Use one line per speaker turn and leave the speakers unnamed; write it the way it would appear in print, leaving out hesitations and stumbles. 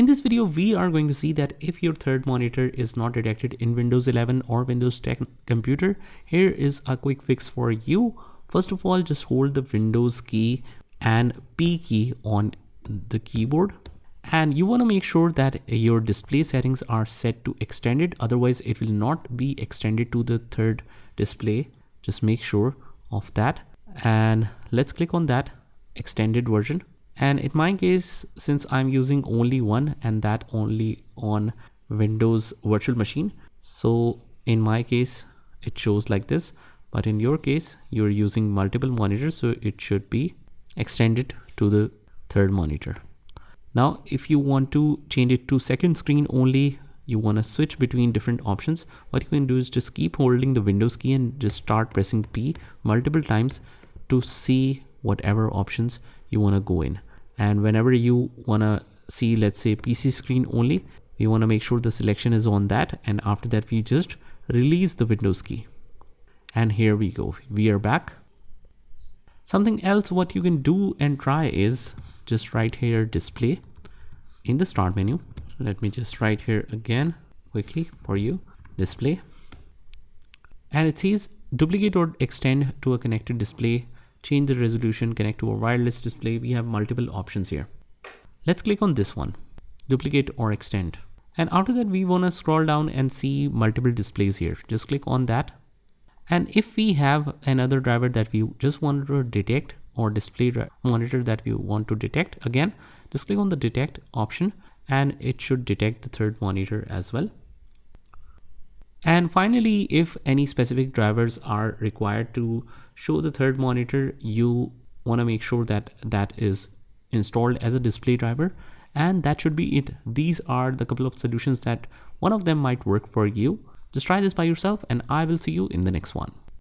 In this video, we are going to see that if your third monitor is not detected in Windows 11 or Windows 10 computer, here is a quick fix for you. First of all, just hold the Windows key and P key on the keyboard. And you want to make sure that your display settings are set to extended. Otherwise, it will not be extended to the third display. Just make sure of that. And let's click on that extended version. And in my case, since I'm using only one and that only on Windows virtual machine, so in my case it shows like this, but in your case you're using multiple monitors, so it should be extended to the third monitor. Now if you want to change it to second screen only, you want to switch between different options, what you can do is just keep holding the Windows key and just start pressing P multiple times to see whatever options you want to go in. And whenever you want to see, let's say PC screen only, you want to make sure the selection is on that, and after that we just release the Windows key. And here we go, we are back. Something else what you can do and try is just write here display in the start menu. Let me just write here again quickly for you, display, and it says duplicate or extend to a connected display, change the resolution, connect to a wireless display. We have multiple options here. Let's click on this one, duplicate or extend. And after that, we want to scroll down and see multiple displays here. Just click on that. And if we have another driver that we just want to detect, or display monitor that we want to detect, again, just click on the detect option and it should detect the third monitor as well. And finally, if any specific drivers are required to show the third monitor, you want to make sure that that is installed as a display driver, and that should be it. These are the couple of solutions that one of them might work for you. Just try this by yourself and I will see you in the next one.